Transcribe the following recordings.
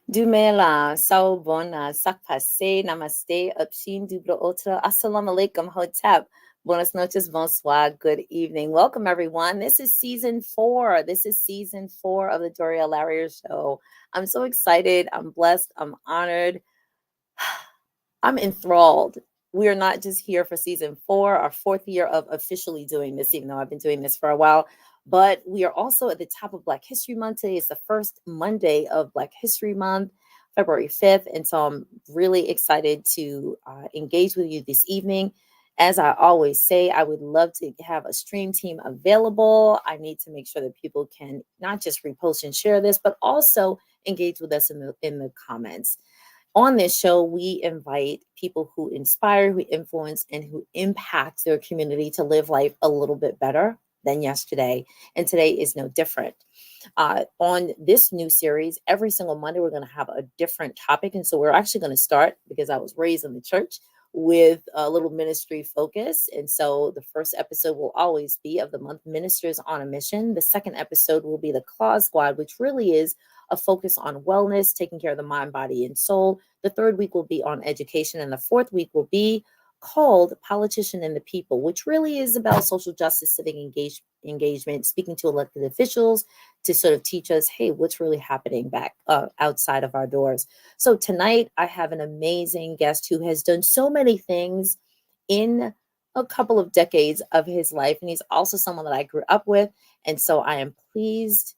Dumela, Sawubona, Sakpase, Namaste, Upshin, Dubro Otra, Assalamu alaikum, Hotep. Buenas noches, bonsoir, good evening. Welcome, everyone. This is season 4. This is season 4 of the Doria Larrier Show. I'm so excited. I'm blessed. I'm honored. I'm enthralled. We are not just here for season 4, our 4th year of officially doing this, even though I've been doing this for a while. But we are also at the top of Black History Month. Today is the first Monday of Black History Month, February 5th. And so I'm really excited to engage with you this evening. As I always say, I would love to have a stream team available. I need to make sure that people can not just repost and share this, but also engage with us in the comments. On this show, we invite people who inspire, who influence, and who impact their community to live life a little bit better than yesterday. And today is no different. On this new series, every single Monday, we're going to have a different topic. And so we're actually going to start, because I was raised in the church, with a little ministry focus. And so the first episode will always be of the month, Ministers on a Mission. The second episode will be the CLAWSEQUAD, which really is a focus on wellness, taking care of the mind, body, and soul. The third week will be on education. And the fourth week will be called Politician and the People, which really is about social justice, civic engagement, speaking to elected officials to sort of teach us, hey, what's really happening back outside of our doors. So tonight I have an amazing guest who has done so many things in a couple of decades of his life. And he's also someone that I grew up with. And so I am pleased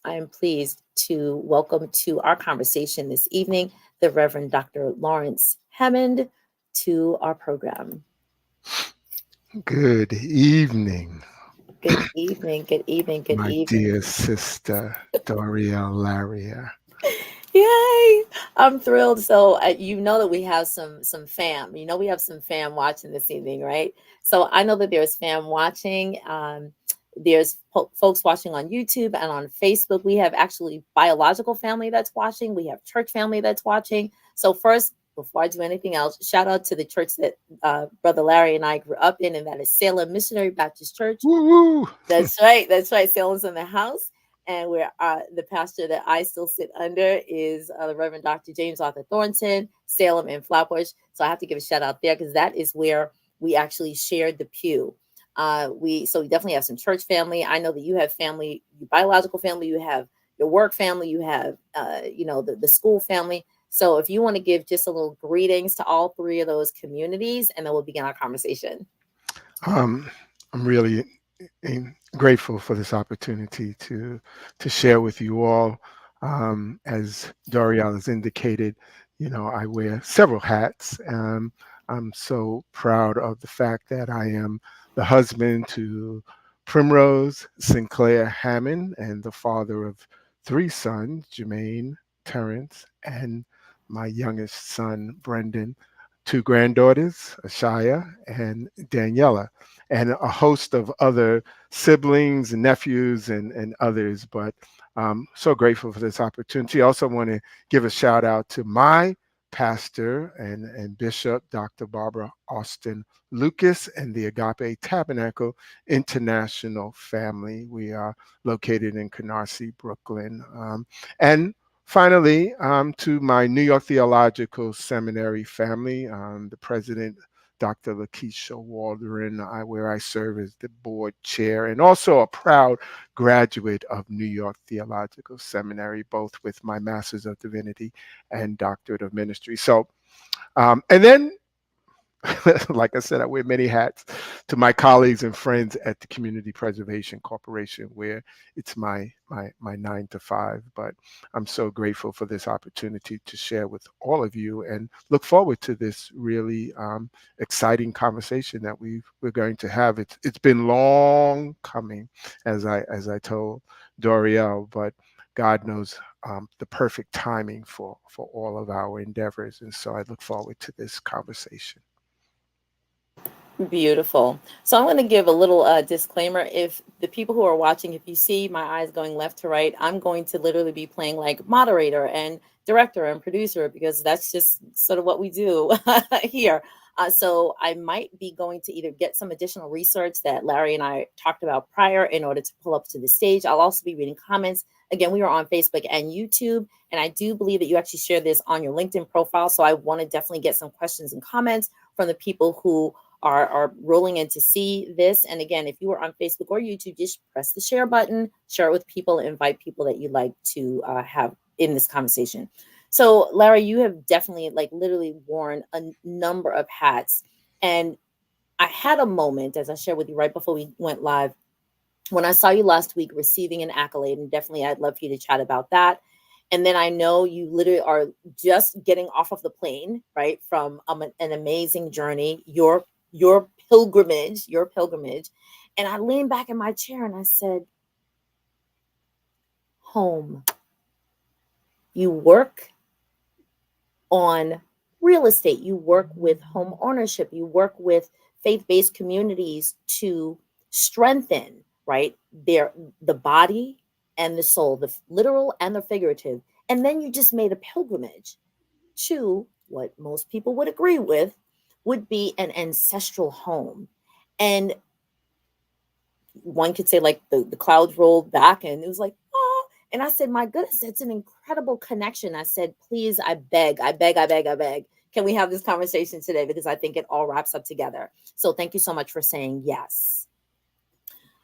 to welcome to our conversation this evening the Reverend Dr. Lawrence Hammond to our program. Good evening. Good evening, good evening, good my evening. dear sister, Doria Laria. Yay! I'm thrilled. So you know that we have some fam. You know we have some fam watching this evening, right? So I know that there's fam watching. There's folks watching on YouTube and on Facebook. We have actually biological family that's watching. We have church family that's watching. So first, before I do anything else, shout out to the church that Brother Larry and I grew up in, and that is Salem Missionary Baptist Church. Woo-woo. That's right. That's right. Salem's in the house. And where the pastor that I still sit under is the Reverend Dr. James Arthur Thornton, Salem and Flatbush. So I have to give a shout out there, because that is where we actually shared the pew. We definitely have some church family. I know that you have family, biological family, you have your work family, you have the school family. So if you want to give just a little greetings to all three of those communities, and then we'll begin our conversation. I'm really grateful for this opportunity to share with you all. As Doria has indicated, I wear several hats. I'm so proud of the fact that I am the husband to Primrose Sinclair Hammond and the father of 3 sons, Jermaine, Terrence, and my youngest son, Brendan, 2 granddaughters, Ashaya and Daniela, and a host of other siblings and nephews and others. But I'm so grateful for this opportunity. I also want to give a shout out to my pastor and bishop, Dr. Barbara Austin Lucas, and the Agape Tabernacle International family. We are located in Canarsie, Brooklyn. And finally, to my New York Theological Seminary family, the president, Dr. Lakeisha Waldron, where I serve as the board chair, and also a proud graduate of New York Theological Seminary, both with my Master's of Divinity and Doctorate of Ministry. So, and then like I said, I wear many hats to my colleagues and friends at the Community Preservation Corporation, where it's my 9 to 5. But I'm so grateful for this opportunity to share with all of you, and look forward to this really exciting conversation that we're going to have. It's been long coming, as I told Doriel, but God knows the perfect timing for all of our endeavors, and so I look forward to this conversation. Beautiful. So I'm going to give a little disclaimer. If the people who are watching, if you see my eyes going left to right, I'm going to literally be playing like moderator and director and producer, because that's just sort of what we do here. So I might be going to either get some additional research that Larry and I talked about prior in order to pull up to the stage. I'll also be reading comments. Again, we are on Facebook and YouTube, and I do believe that you actually share this on your LinkedIn profile. So I want to definitely get some questions and comments from the people who are rolling in to see this. And again, if you are on Facebook or YouTube, just press the share button, share it with people, invite people that you'd like to have in this conversation. So, Larry, you have definitely, like, literally worn a number of hats. And I had a moment, as I shared with you right before we went live, when I saw you last week receiving an accolade, and definitely I'd love for you to chat about that. And then I know you literally are just getting off of the plane, right, from an amazing journey, your pilgrimage. And I leaned back in my chair and I said, home. You work on real estate, you work with home ownership, you work with faith-based communities to strengthen, right, the body and the soul, the literal and the figurative. And then you just made a pilgrimage to what most people would agree with would be an ancestral home. And one could say, like, the clouds rolled back and it was like, oh. And I said, my goodness, it's an incredible connection. I said, please, I beg, can we have this conversation today? Because I think it all wraps up together. So thank you so much for saying yes.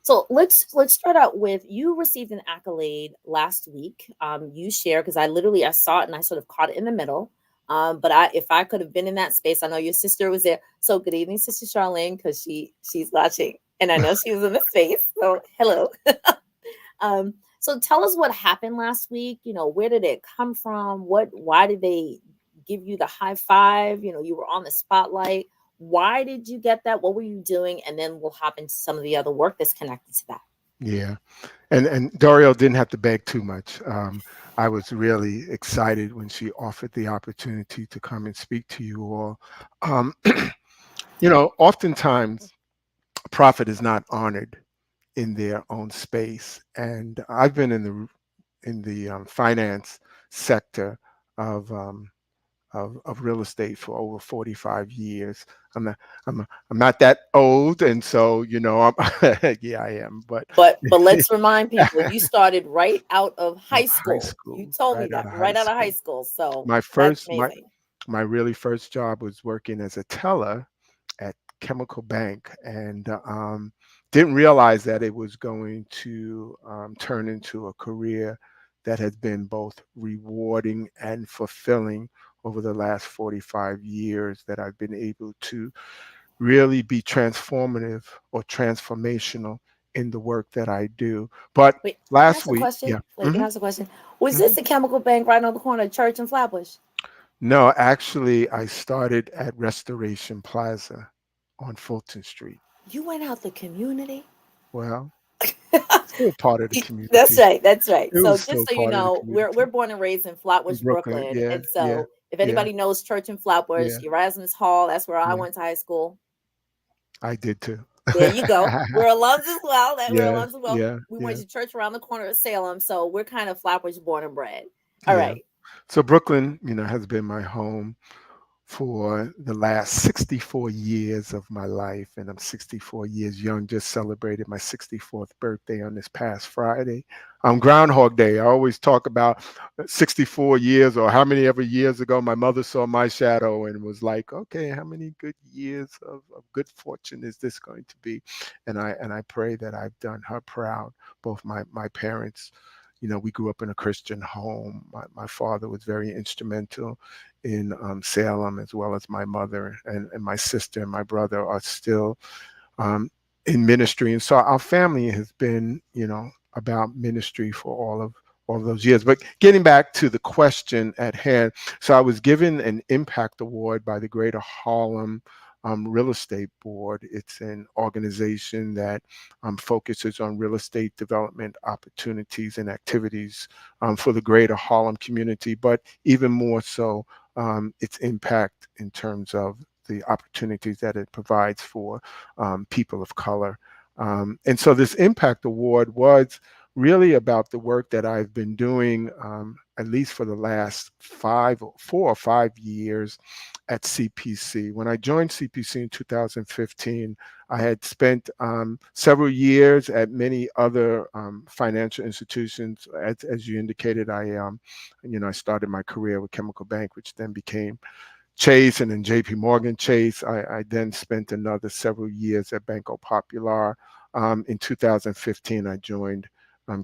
So let's start out with, you received an accolade last week. You share, because I saw it and I sort of caught it in the middle. But if I could have been in that space, I know your sister was there. So good evening, Sister Charlene, because she's watching, and I know she was in the space. So hello. So tell us what happened last week. Where did it come from? Why did they give you the high five? You were on the spotlight. Why did you get that? What were you doing? And then we'll hop into some of the other work that's connected to that. Yeah. And Dario didn't have to beg too much. I was really excited when she offered the opportunity to come and speak to you all. Um, oftentimes a prophet is not honored in their own space, and I've been in the finance sector of real estate for over 45 years. I'm not that old, and so yeah, I am. But let's remind people, you started right out of high High school. You school, told me right out that of high right out of high school. school. So My that's first, my amazing. my really first job was working as a teller at Chemical Bank, and didn't realize that it was going to turn into a career that has been both rewarding and fulfilling over the last 45 years, that I've been able to really be transformative or transformational in the work that I do. But Wait, can I last ask a week, question? yeah. Wait, can hmm I ask a question? Was this hmm the chemical bank right on the corner of Church and Flatbush? No, actually, I started at Restoration Plaza on Fulton Street. You went out the community? Well, still part of the That's community. right. That's right. It So was just still so you part of the know, we're community born and raised in in Flatbush, Brooklyn. Brooklyn. Yeah, And yeah, so if yeah, anybody knows Church and Flatbush, yeah, Erasmus Hall, that's where I yeah. went to high school. I did too. There you go. We're alums as well. We're Yeah, alums as well. yeah, We went yeah, to church around the corner of Salem, so we're kind of Flatbush born and bred. All yeah. right. So Brooklyn, has been my home for the last 64 years of my life, and I'm 64 years young. Just celebrated my 64th birthday on this past Friday. Groundhog Day. I always talk about 64 years, or how many ever years ago my mother saw my shadow and was like, okay, how many good years of good fortune is this going to be? And I pray that I've done her proud, both my parents. We grew up in a Christian home. My father was very instrumental in Salem, as well as my mother and my sister and my brother are still um, in ministry. And so our family has been, about ministry for all of those years. But getting back to the question at hand, so I was given an impact award by the Greater Harlem Real Estate Board. It's an organization that focuses on real estate development opportunities and activities for the Greater Harlem community, but even more so, its impact in terms of the opportunities that it provides for people of color. And so this Impact Award was really about the work that I've been doing at least for the last 4 or 5 years at CPC. When I joined CPC in 2015, I had spent several years at many other financial institutions. As you indicated, I started my career with Chemical Bank, which then became Chase, and then JP Morgan Chase. I then spent another several years at Banco Popular. In 2015, I joined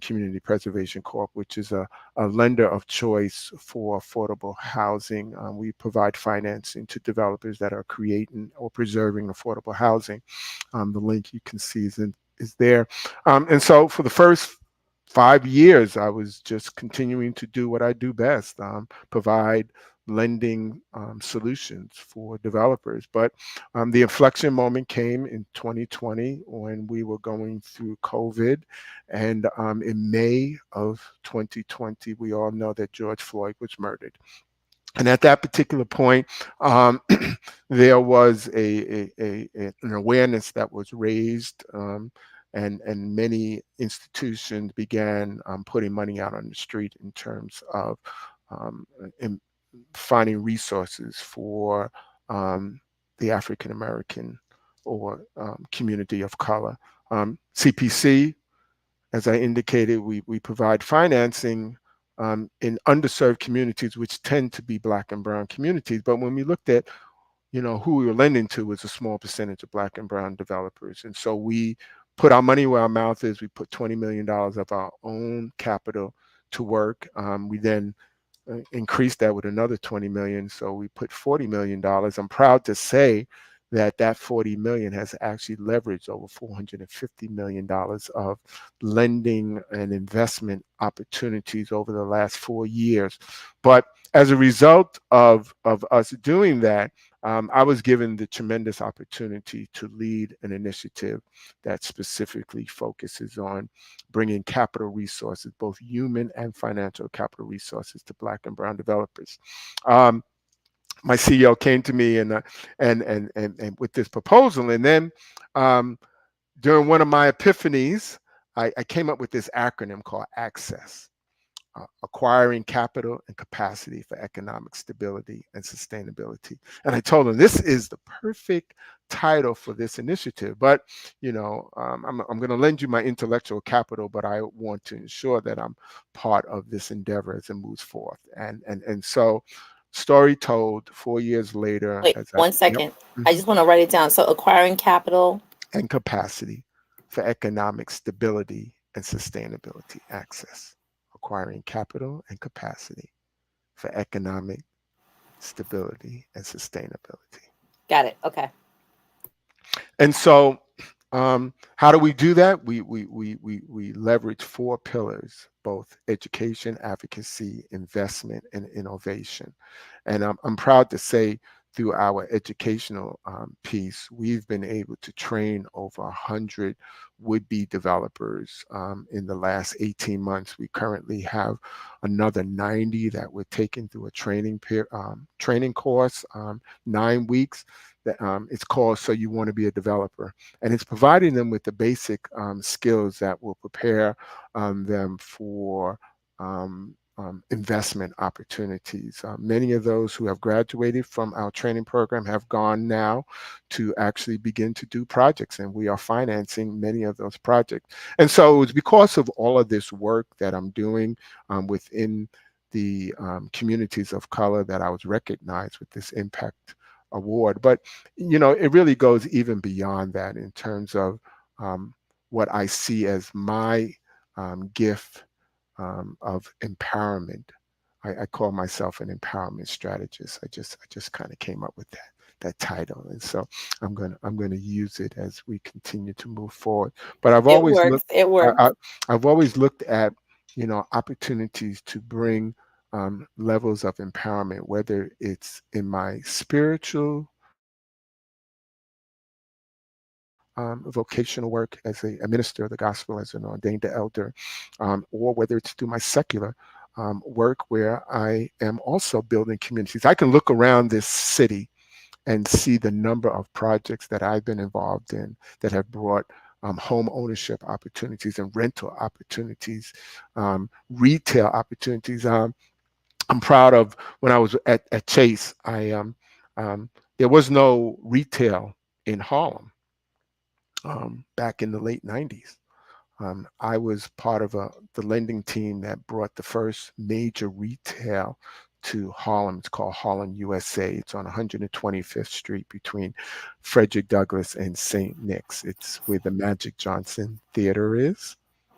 Community Preservation Corp, which is a lender of choice for affordable housing. We provide financing to developers that are creating or preserving affordable housing. The link you can see is there. And so for the first 5 years, I was just continuing to do what I do best, provide lending solutions for developers. But the inflection moment came in 2020 when we were going through COVID. And in May of 2020, we all know that George Floyd was murdered. And at that particular point, there was an awareness that was raised, and many institutions began putting money out on the street in terms of in finding resources for the African American or community of color. CPC, as I indicated, we provide financing in underserved communities, which tend to be Black and Brown communities. But when we looked at, who we were lending to was a small percentage of Black and Brown developers. And so we put our money where our mouth is. We put $20 million of our own capital to work. We then increased that with another 20 million. So we put $40 million. I'm proud to say that 40 million has actually leveraged over $450 million of lending and investment opportunities over the last 4 years. But as a result of us doing that, I was given the tremendous opportunity to lead an initiative that specifically focuses on bringing capital resources, both human and financial capital resources, to Black and Brown developers. My CEO came to me and with this proposal, and then during one of my epiphanies, I came up with this acronym called ACCESS. Acquiring capital and capacity for economic stability and sustainability. And I told them this is the perfect title for this initiative. But I'm going to lend you my intellectual capital, but I want to ensure that I'm part of this endeavor as it moves forth. And so, story told 4 years later. Wait, one Yep, second. I just want to write it down. So acquiring capital and capacity for economic stability and sustainability. Access. Acquiring capital and capacity for economic stability and sustainability. Got it. Okay. And so, how do we do that? We leverage 4 pillars: both education, advocacy, investment, and innovation. And I'm proud to say, through our educational piece, we've been able to train over 100 would-be developers in the last 18 months. We currently have another 90 that we're taking through a training course, 9 weeks. That it's called "So You Want to Be a Developer," and it's providing them with the basic skills that will prepare them for investment opportunities. Many of those who have graduated from our training program have gone now to actually begin to do projects, and we are financing many of those projects. And so it's because of all of this work that I'm doing within the communities of color that I was recognized with this impact award. But it really goes even beyond that in terms of what I see as my gift of empowerment. I call myself an empowerment strategist. I just kind of came up with that title, and so I'm gonna use it as we continue to move forward. But I've It always works. looked It works. I've always looked at opportunities to bring levels of empowerment, whether it's in my spiritual vocational work as a minister of the gospel, as an ordained elder, or whether it's through my secular work where I am also building communities. I can look around this city and see the number of projects that I've been involved in that have brought home ownership opportunities and rental opportunities, retail opportunities. I'm proud of when I was at Chase. Um, there was no retail in Harlem back in the late '90s. I was part of the lending team that brought the first major retail to Harlem. It's called Harlem USA. It's on 125th Street between Frederick Douglass and St. Nick's. It's where the Magic Johnson Theater is.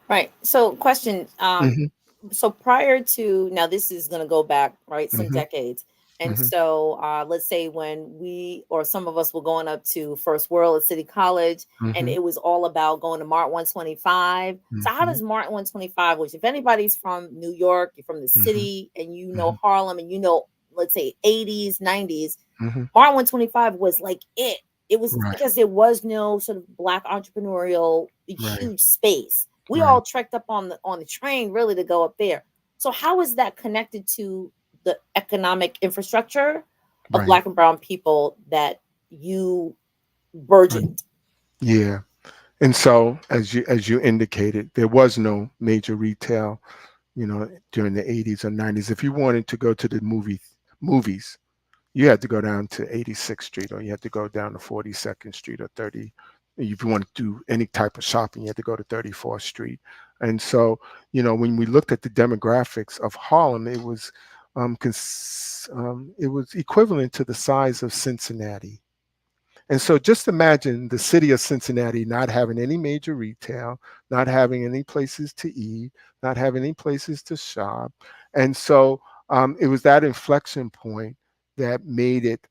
Right. So, question. Hmm. So prior to now, this is going to go back right some Hmm. decades, and Hmm. so let's say when we or some of us were going up to First World at City College, and Hmm. it was all about going to Mart 125. So, how Hmm. does Mart 125? Which, if anybody's from New York, you're from the Hmm. city, and you know Hmm. Harlem, and you know, let's say 80s, 90s, Hmm. Mart 125 was like it. It was Right, because there was no sort of black entrepreneurial right, huge space. We right, all trekked up on the train really to go up there. So how is that connected to the economic infrastructure of right, black and brown people that you right. burgeoned? Yeah. And so, as you indicated, there was no major retail, during the '80s or '90s. If you wanted to go to the movies, you had to go down to 86th Street, or you had to go down to 42nd Street or 30. If you want to do any type of shopping, you had to go to 34th Street. And so, when we looked at the demographics of Harlem, it was equivalent to the size of Cincinnati. And so just imagine the city of Cincinnati not having any major retail, not having any places to eat, not having any places to shop. And so it was that inflection point that made it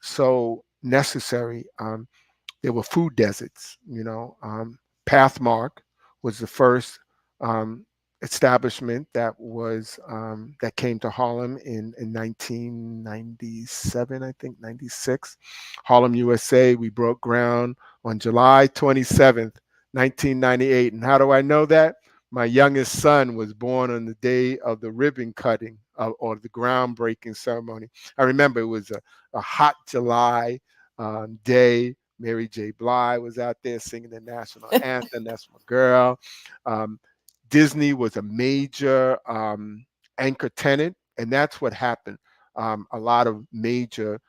so necessary. There were food deserts. Pathmark was the first um, establishment that came to Harlem in 1997, I think 96. Harlem USA. We broke ground on July 27th, 1998. And how do I know that? My youngest son was born on the day of the ribbon cutting or the groundbreaking ceremony. I remember it was a hot July day. Mary J. Blige was out there singing the national anthem. That's my girl. Um, Disney was a major anchor tenant, and that's what happened. A lot of major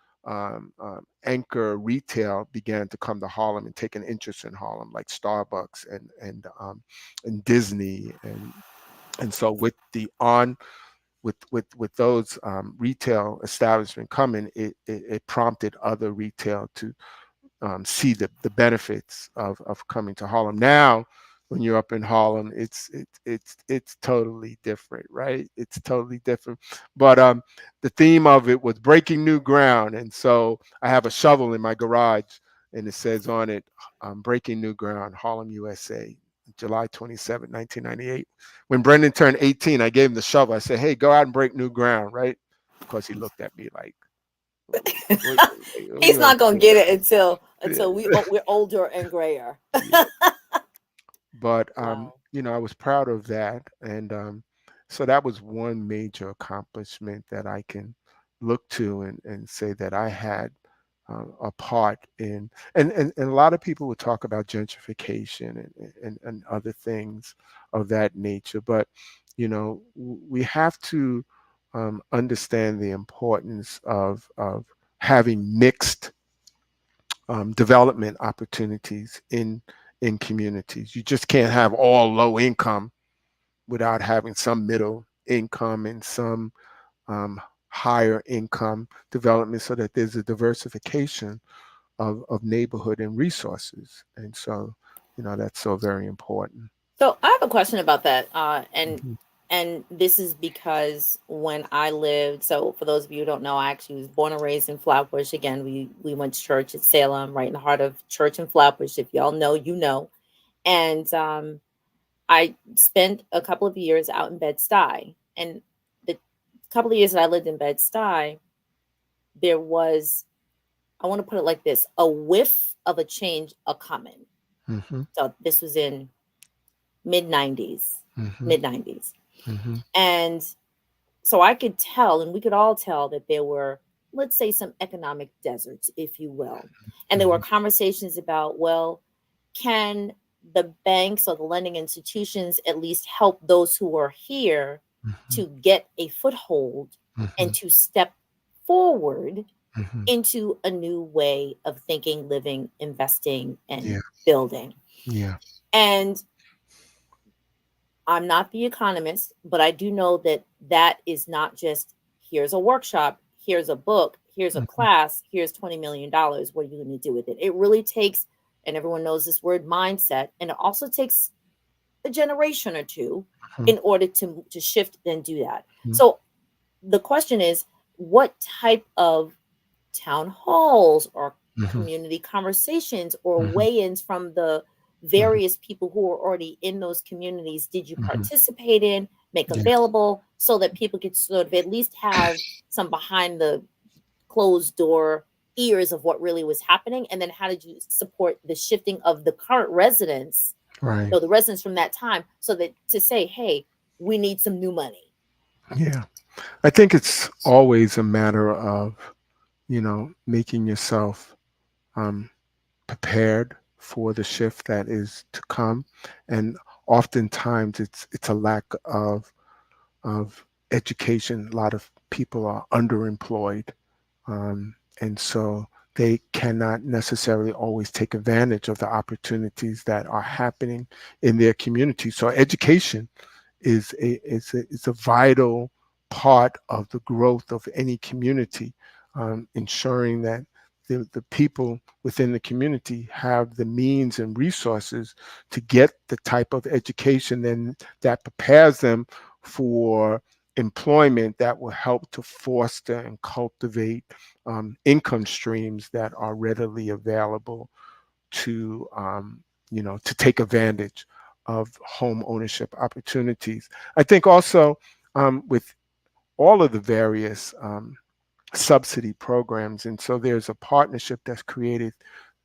anchor retail began to come to Harlem and take an interest in Harlem, like Starbucks and Disney, and so with those retail establishment coming, it prompted other retail to see the benefits of coming to Harlem. Now, when you're up in Harlem, it's totally different, right? It's totally different. But the theme of it was breaking new ground, and so I have a shovel in my garage, and it says on it, "Breaking new ground, Harlem, USA." July 27, 1998. When Brendan turned 18, I gave him the shovel. I said, "Hey, go out and break new ground," right? Of course, he looked at me like, "What, what are you He's gonna not gonna do?" get it until Yeah. we're older and grayer. Yeah. But Wow. I was proud of that, and so that was one major accomplishment that I can look to and say that I had a part in. And a lot of people would talk about gentrification and other things of that nature, but we have to understand the importance of having mixed development opportunities in communities. You just can't have all low income without having some middle income and some um, higher income development, so that there's a diversification of neighborhood and resources. And so, that's so very important. So I have a question about that, Mhm. and this is because when I lived. So for those of you who don't know, I actually was born and raised in Flatbush. Again, we went to church at Salem, right in the heart of church in Flatbush. If y'all know, you know. And I spent a couple of years out in Bed-Stuy, and the couple of years that I lived in Bed-Stuy, there was, I want to put it like this, a whiff of a change a coming. Mhm. So this was in mid 90s, Mhm. mid 90s. Mhm. And so I could tell, and we could all tell, that there were, let's say, some economic deserts, if you will. And there were Mhm. conversations about, well, can the banks or the lending institutions at least help those who are here Mhm. to get a foothold and Mhm. to step forward Mhm. into a new way of thinking, living, investing, and Yeah. building. Yeah. And I'm not the economist, but I do know that that is not just here's a workshop, here's a book, here's a Mhm. class, here's $20 million. What are you going to do with it? It really takes, and everyone knows this word mindset, and it also takes a generation or two Mhm. in order to shift and do that. Mhm. So the question is, what type of town halls or Mhm. community conversations or Mhm. weigh-ins from the Mhm. various people who are already in those communities did you Mhm. participate in, make Yeah. available so that people could sort of at least have some behind the closed door ears of what really was happening? And then how did you support the shifting of the current residents, Right. the residents from that time, so that to say, hey, we need some new money? Yeah. I think it's always a matter of, making yourself um, prepared for the shift that is to come, and oftentimes it's a lack of education. A lot of people are underemployed, and so they cannot necessarily always take advantage of the opportunities that are happening in their community. So education is a vital part of the growth of any community, ensuring that the people within the community have the means and resources to get the type of education then that prepares them for employment that will help to foster and cultivate income streams that are readily available to take advantage of home ownership opportunities. I think also with all of the various subsidy programs. And so there's a partnership that's created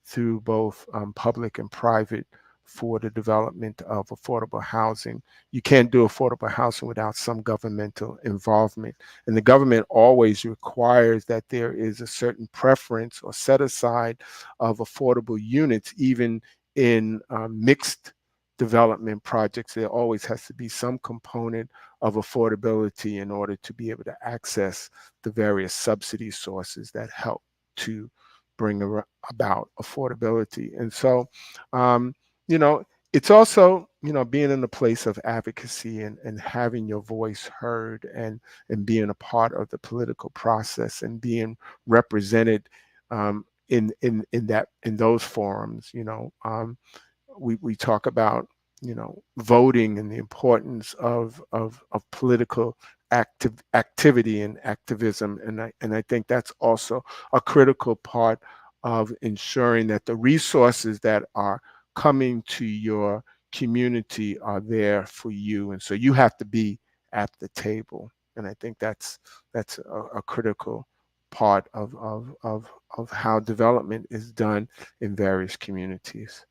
through both public and private for the development of affordable housing. You can't do affordable housing without some governmental involvement. And the government always requires that there is a certain preference or set aside of affordable units, even in mixed development projects. There always has to be some component of affordability in order to be able to access the various subsidy sources that help to bring about affordability. And so, um, you know, it's also, being in a place of advocacy and having your voice heard and being a part of the political process and being represented in those forums. We talk about voting and the importance of political activity and activism, and I think that's also a critical part of ensuring that the resources that are coming to your community are there for you, and so you have to be at the table. And I think that's a critical part of how development is done in various communities.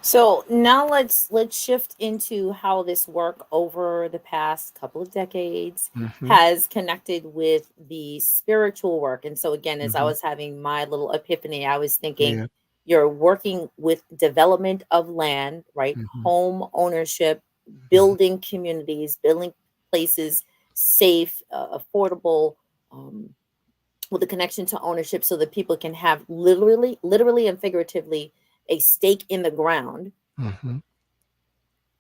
So now let's shift into how this work over the past couple of decades Hmm. has connected with the spiritual work. And so again, as I Hmm. was having my little epiphany, I was thinking Yeah. you're working with development of land, right? Hmm. Home ownership, Hmm. building communities, building places safe, affordable, um, with a connection to ownership so that people can have literally and figuratively a stake in the ground. Hmm.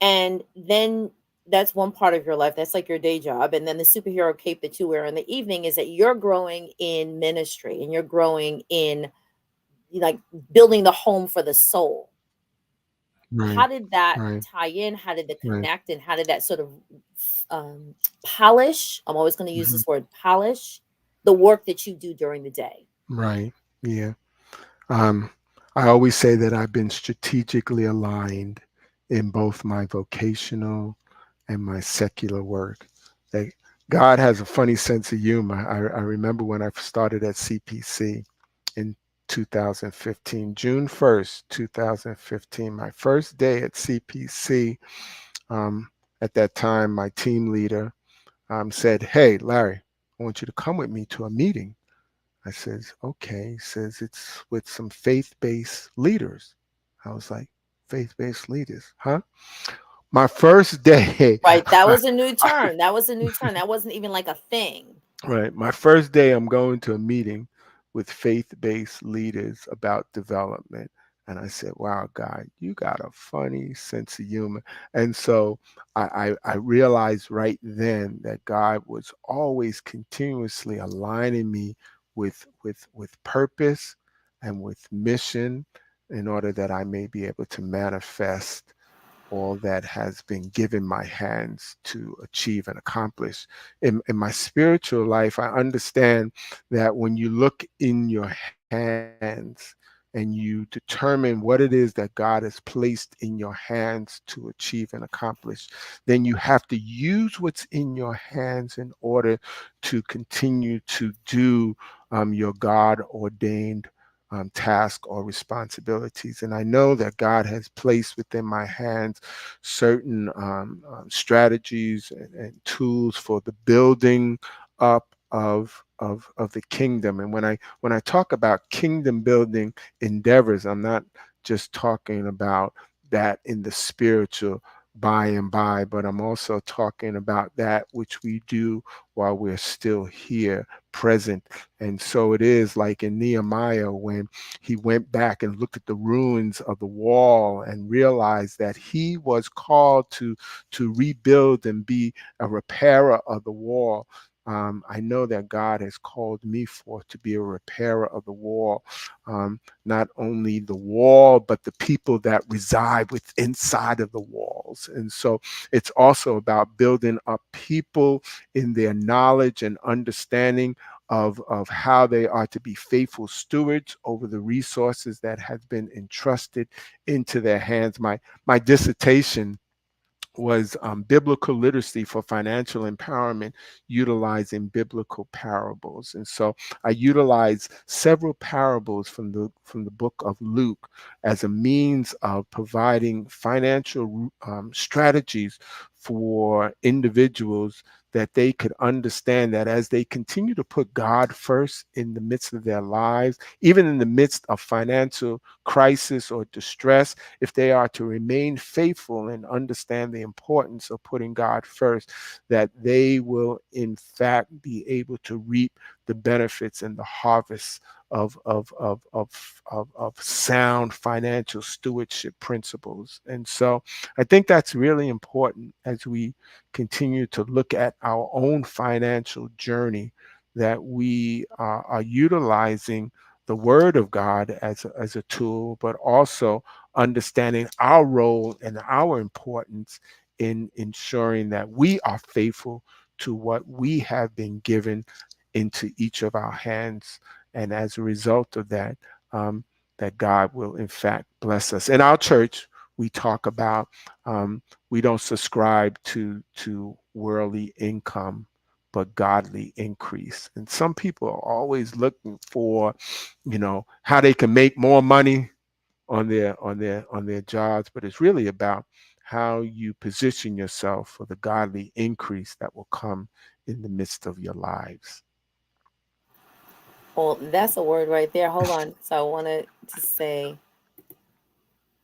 And then that's one part of your life. That's like your day job. And then the superhero cape that you wear in the evening is that you're growing in ministry and you're growing in like building the home for the soul. Right. How did that Right. tie in? How did it Right. connect? And how did that sort of um, polish? I'm always going to use Hmm. this word polish the work that you do during the day. Right. Yeah. Um, I always say that I've been strategically aligned in both my vocational and my secular work. That God has a funny sense of humor. I remember when I started at CPC in 2015, June 1st, 2015, my first day at CPC. Um, at that time, my team leader said, "Hey, Larry, I want you to come with me to a meeting." I says, "Okay." He says, "It's with some faith-based leaders." I was like, "Faith-based leaders, huh?" my first day, Right. That was a new turn. That was a new turn. That wasn't even like a thing. right, my first day, I'm going to a meeting with faith-based leaders about development. And I said, wow, God, you got a funny sense of humor. And so I realized right then that God was always continuously aligning me with purpose and with mission in order that I may be able to manifest all that has been given my hands to achieve and accomplish. In my spiritual life, I understand that when you look in your hands and you determine what it is that God has placed in your hands to achieve and accomplish, then you have to use what's in your hands in order to continue to do your God ordained task or responsibilities. And I know that God has placed within my hands certain strategies and tools for the building up of the kingdom. And when I talk about kingdom building endeavors, I'm not just talking about that in the spiritual by and by, but I'm also talking about that which we do while we're still here, present. And so it is like in Nehemiah when he went back and looked at the ruins of the wall and realized that he was called to rebuild and be a repairer of the wall. I know that God has called me forth to be a repairer of the wall, not only the wall, but the people that reside with inside of the walls. And so it's also about building up people in their knowledge and understanding of how they are to be faithful stewards over the resources that have been entrusted into their hands. My dissertation was biblical literacy for financial empowerment utilizing biblical parables. And so I utilized several parables from the book of Luke as a means of providing financial strategies for individuals, that they could understand that as they continue to put God first in the midst of their lives, even in the midst of financial crisis or distress, if they are to remain faithful and understand the importance of putting God first, that they will in fact be able to reap the benefits and the harvest of sound financial stewardship principles. And so I think that's really important as we continue to look at our own financial journey, that we are utilizing the word of God as a tool, but also understanding our role and our importance in ensuring that we are faithful to what we have been given into each of our hands. And as a result of that, that God will in fact bless us. In our church, we talk about we don't subscribe to worldly income, but godly increase. And some people are always looking for, how they can make more money on their jobs, but it's really about how you position yourself for the godly increase that will come in the midst of your lives. Well, that's a word right there. Hold on. So I wanted to say,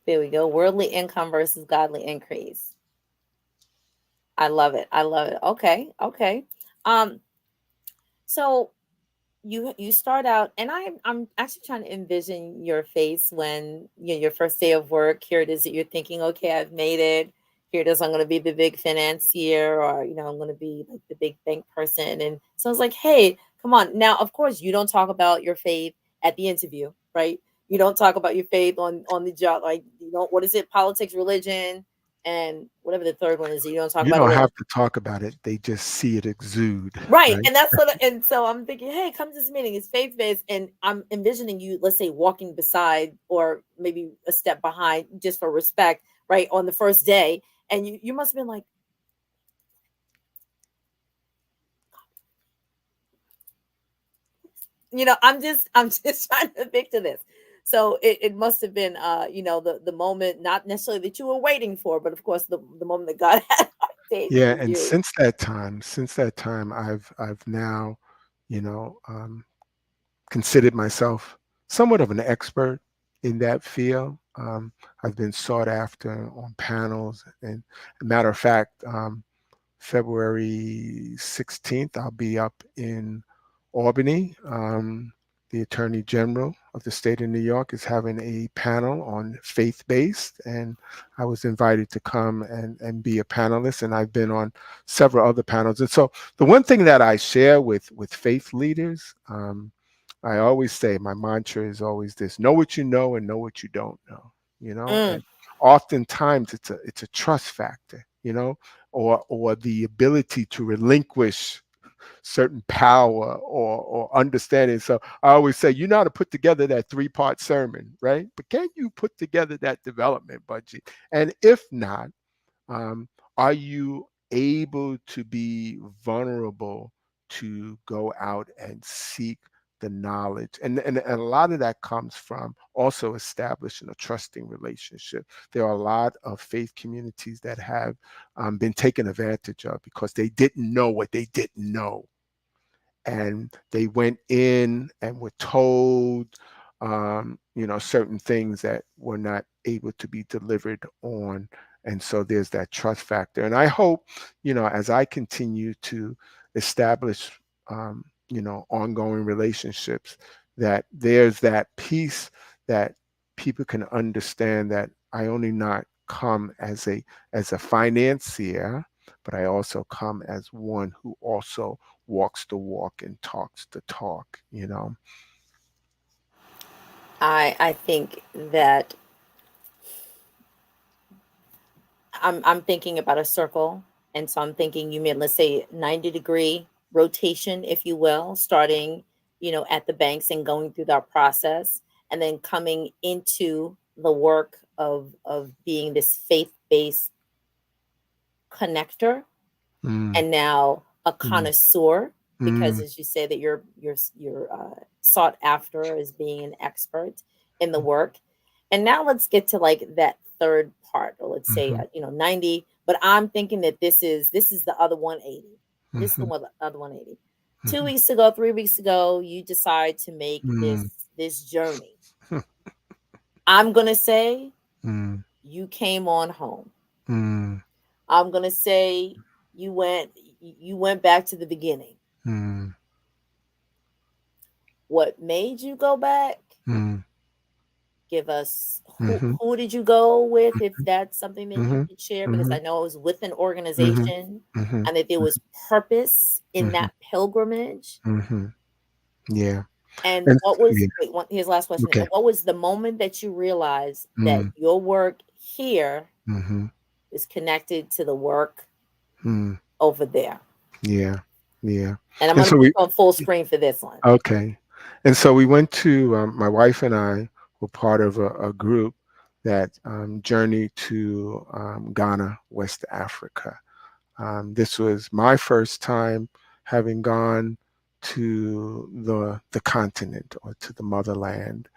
there we go. Worldly income versus godly increase. I love it. I love it. Okay. Okay. Um, so you start out, and I'm actually trying to envision your face when your first day of work. Here it is that you're thinking, okay, I've made it. Here it is, I'm going to be the big financier, or I'm going to be like the big bank person. And so I was like, hey, come on. Now, of course, you don't talk about your faith at the interview, right? You don't talk about your faith on the job, like what is it, politics, religion, and whatever the third one is that you don't talk You about at don't work. have to talk about it; they just see it exude, Right. right? And that's what, and so I'm thinking, hey, come to this meeting. It's faith based. And I'm envisioning you, let's say, walking beside or maybe a step behind just for respect, right? On the first day. And you must have been like, I'm just trying to picture this. So it must have been the moment, not necessarily that you were waiting for, but of course the moment that God had ordained Yeah, for and you. since that time, I've now, you know, um, considered myself somewhat of an expert in that field. I've been sought after on panels. And matter of fact, February 16th, I'll be up in Albany. The Attorney General of the state of New York is having a panel on faith-based, and I was invited to come and be a panelist, and I've been on several other panels. And so the one thing that I share with faith leaders, I always say, my mantra is always this: know what you know and know what you don't know, Mm. and oftentimes it's a trust factor, or the ability to relinquish certain power or understanding. So I always say, you know how to put together that 3-part sermon, right? But can you put together that development budget? And if not, um, are you able to be vulnerable to go out and seek the knowledge? And a lot of that comes from also establishing a trusting relationship. There are a lot of faith communities that have been taken advantage of because they didn't know what they didn't know, and they went in and were told certain things that were not able to be delivered on. And so there's that trust factor. And I hope, as I continue to establish ongoing relationships, that there's that piece that people can understand, that I only not come as a financier, but I also come as one who also walks the walk and talks the talk. I think that I'm thinking about a circle, and so I'm thinking you mean, let's say, 90-degree rotation, if you will, starting at the banks and going through that process, and then coming into the work of being this faith based connector, Mm, and now a mm, connoisseur, because mm, as you say that you're sought after as being an expert in the work. And now let's get to like that third part, or let's say mhm, 90, but I'm thinking that this is the other 180. This is the mhm, other 180. 2 mhm, weeks ago, 3 weeks ago, you decide to make this mm, this journey. I'm going to say mm, you came on home. mm, I'm going to say you went you went back to the beginning. mm, What made you go back? mm, Give us mhm, who did you go with, if that's something that you mhm, could share, because I mhm, know it was with an mhm, organization, mhm, and that there was purpose in mhm, that pilgrimage. mhm. Yeah. And And what was yeah. wait, here's the last question. Okay. And what was the moment that you realized that Mm, your work here mhm, is connected to the work mm, over there? yeah. Yeah. And I'm And going to so put we you on full screen for this one. Okay. And so we went to, my wife and I were part of a group that journeyed to Ghana, West Africa. This was my first time having gone to the continent, or to the motherland.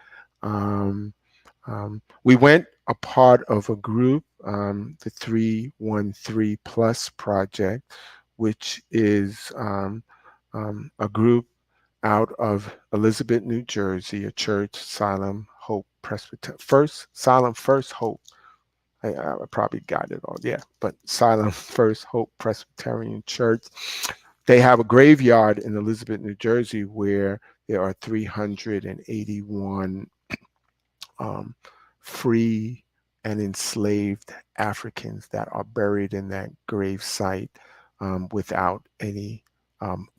Um, we went a part of a group, the 313 Plus Project, which is a group out of Elizabeth, New Jersey, a church, Salem Hope Presbyterian, First Hope. I probably got it all, yeah, but Salem First Hope Presbyterian Church. They have a graveyard in Elizabeth, New Jersey, where there are 381 um, free and enslaved Africans that are buried in that grave site, without any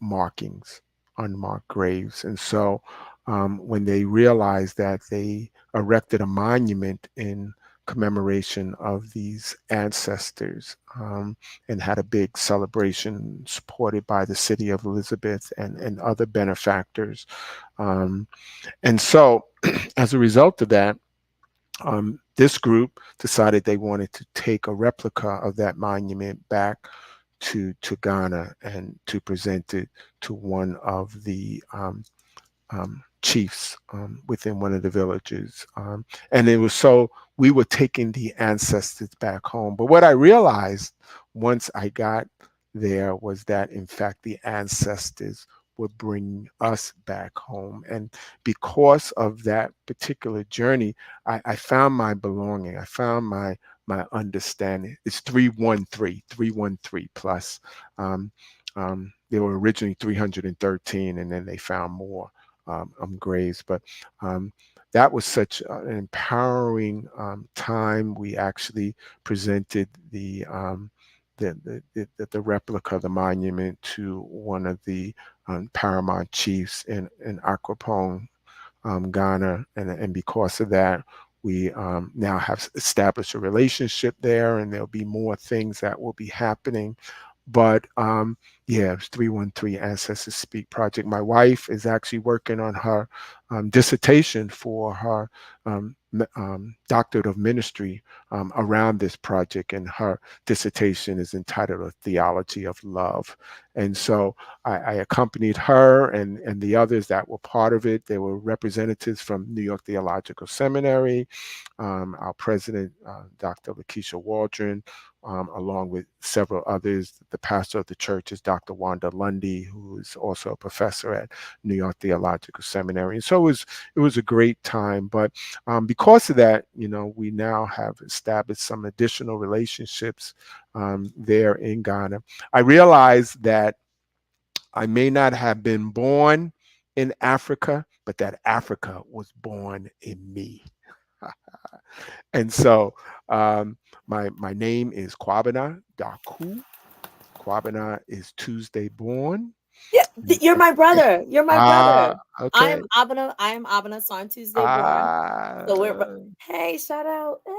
markings, unmarked graves. And so when they realized that, they erected a monument in commemoration of these ancestors, and had a big celebration supported by the city of Elizabeth and other benefactors. Um, and so as a result of that, this group decided they wanted to take a replica of that monument back to Ghana, and to present it to one of the chiefs within one of the villages. And it was, so we were taking the ancestors back home. But what I realized once I got there was that, in fact, the ancestors would bring us back home. And because of that particular journey, I found my belonging. I found my understanding. It's 313 plus. Um, there were originally 313, and then they found more graves. But that was such an empowering time. We actually presented the replica, the monument, to one of the paramount chiefs in Aquapone, Ghana, and because of that, we now have established a relationship there, and there'll be more things that will be happening. But yeah, it's 313 Ancestors Speak project. My wife is actually working on her dissertation for her doctorate of ministry around this project, and her dissertation is entitled A Theology of Love. And so I accompanied her and the others that were part of it. There were representatives from New York Theological Seminary, our president, Dr. Lakeisha Waldron, along with several others. The pastor of the church is Dr. Wanda Lundy, who is also a professor at New York Theological Seminary. And so it was a great time. But because of that, we now have established some additional relationships there in Ghana. I realized that I may not have been born in Africa, but that Africa was born in me. And so my name is Kwabena Daku. Kwabena is Tuesday born. Yeah, And, you're my brother. You're my brother. I am okay. Abena. I am Abena. So I'm Tuesday born. So we're I hey, shout out. Hey,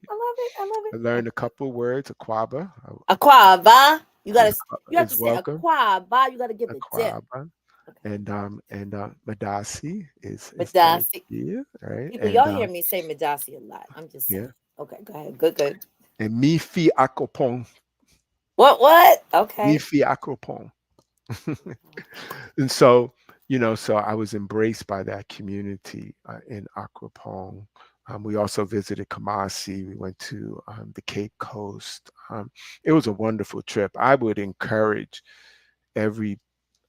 I love it. I love it. learned a couple words. Aquaba Aquaba. You have to is say welcome. aquaba. You gotta give the dip. Aquaba. Okay. And Madasi is thank Madasi. you. Right. People, And y'all hear me say Madasi a lot. I'm just yeah. saying. Okay, go ahead. Good, good. And Mifi Akopong. What? Okay. Mifi Akopong. And so, so I was embraced by that community in Aquapong. We also visited Kamasi. We went to the Cape Coast. It was a wonderful trip. I would encourage every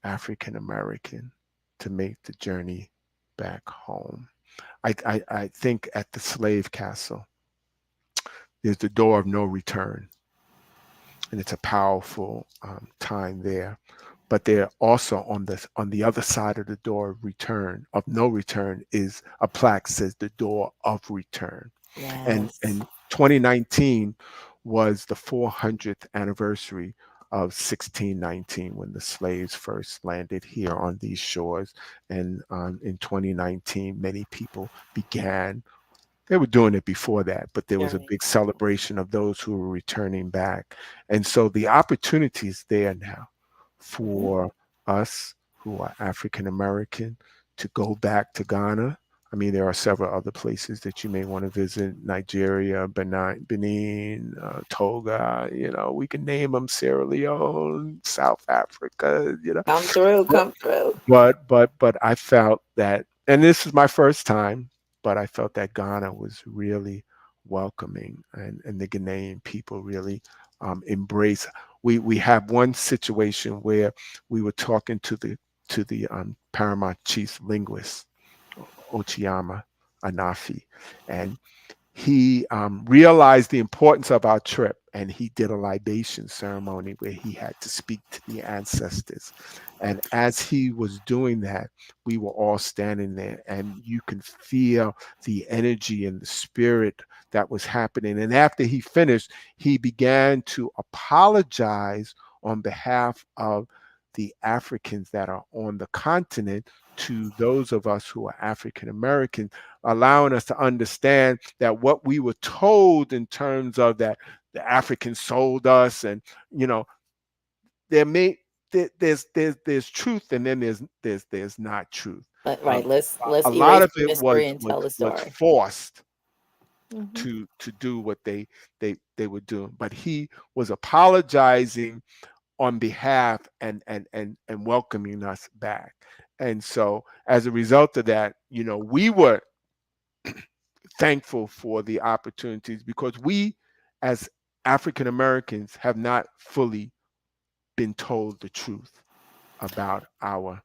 African American to make the journey back home. I think at the slave castle, there's the door of no return, and it's a powerful time there. But they're also on the other side of the door of no return is a plaque says the door of return. Yes. And 2019 was the 400th anniversary of 1619 when the slaves first landed here on these shores. And in 2019, many people began. They were doing it before that, but there was a Journey. big celebration of those who were returning back. And so the opportunity is there now Mhm. for us who are African American to go back to Ghana. I mean, there are several other places that you may want to visit: Nigeria, Benin, Togo. We can name them: Sierra Leone, South Africa. Come through. But Come through. but I felt that, and this is my first time, but I felt that Ghana was really welcoming, and the Ghanaian people really embrace. We have one situation where we were talking to the paramount chief linguist, Ochiyama Anafi, and he realized the importance of our trip, and he did a libation ceremony where he had to speak to the ancestors. And as he was doing that, we were all standing there, and you can feel the energy and the spirit that was happening. And after he finished, he began to apologize on behalf of the Africans that are on the continent to those of us who are African American, allowing us to understand that what we were told in terms of that the Africans sold us, and there may there's truth, and then there's not truth. Right. Let's A lot erase of the it mystery and tell the was story. forced Hmm. to do what they were doing, but he was apologizing on behalf and welcoming us back. And so as a result of that, we were thankful for the opportunities, because we as African Americans have not fully been told the truth about our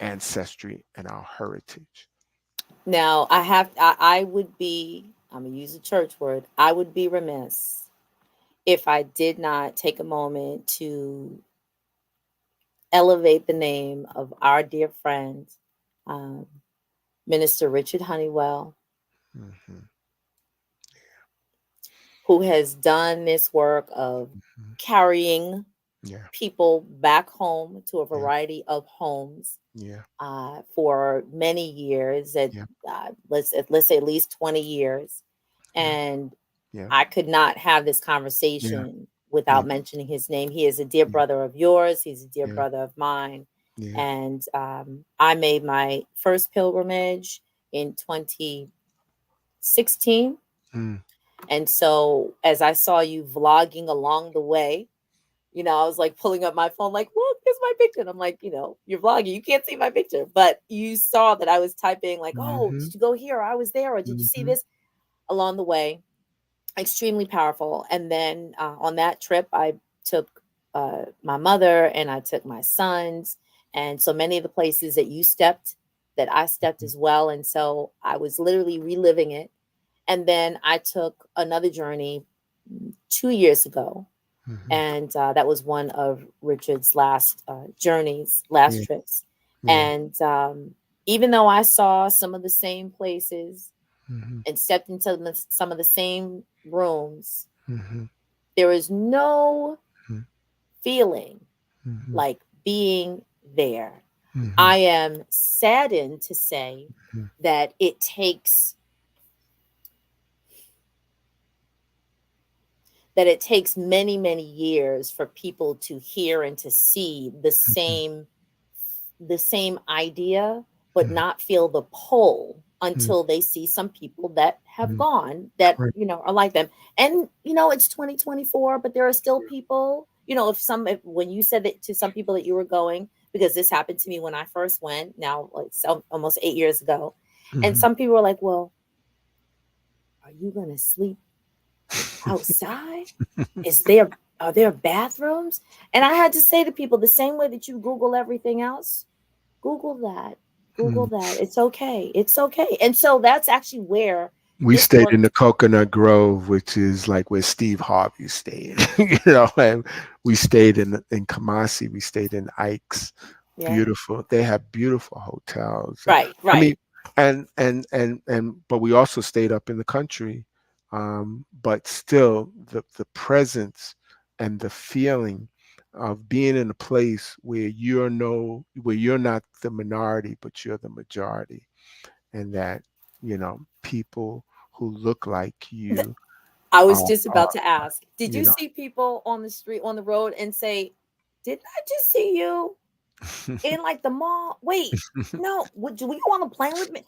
ancestry and our heritage. Now, I would be, I'm going to use a church word, I would be remiss if I did not take a moment to elevate the name of our dear friend, um, Minister Richard Honeywell, Hmm. who has done this work of Hmm. carrying Yeah, people back home to a yeah, variety of homes yeah, for many years. At yeah, let's say at least 20 years, yeah, and yeah, I could not have this yeah, conversation yeah, without mentioning his name. He is a dear yeah, brother of yours. He's a dear yeah, brother of mine. yeah. And I made my first pilgrimage in 2016. Mm, And so as I saw you vlogging along the way, I was like pulling up my phone, like, look, there's my picture. And I'm like, you're vlogging. You can't see my picture. But you saw that I was typing, like, oh, mm-hmm, did you go here? I was there. Or did you see mm-hmm, this along the way? Extremely powerful. And then on that trip, I took my mother and I took my sons. And so many of the places that you stepped, that I stepped as well. And so I was literally reliving it. And then I took another journey 2 years ago, mm-hmm. and that was one of Richard's last journeys, last Yeah, trips. yeah. And even though I saw some of the same places Mm-hmm, and stepped into some of the same rooms, mm-hmm, there is no feeling mm-hmm, like being there. mm-hmm, I am saddened to say that it takes many, many years for people to hear and to see the same idea, but mm-hmm, not feel the pull mm-hmm. until they see some people that have Mm-hmm. gone that Right. are like them. And it's 2024, but there are still people, if when you said that to some people that you were going, because this happened to me when I first went, now like almost 8 years ago, and Mm-hmm. some people were like, well, are you going to sleep outside? Is there Are there bathrooms? And I had to say to people, the same way that you Google everything else, Google that. Google Mm. that. It's okay. It's okay. And so that's actually where We this stayed work. in the Coconut Grove, which is like where Steve Harvey stayed. And we stayed in Kamasi. We stayed in Ike's. Yeah. Beautiful. They have beautiful hotels. Right. I mean, Right. but we also stayed up in the country. But still, the presence and the feeling of being in a place where you're not the minority, but you're the majority, and that people who look like Th- you I was are, just about are to ask, did you you know see people on the street, on the road, and say, didn't I just see you in like the mall? Wait, no, will you go on the plane with me?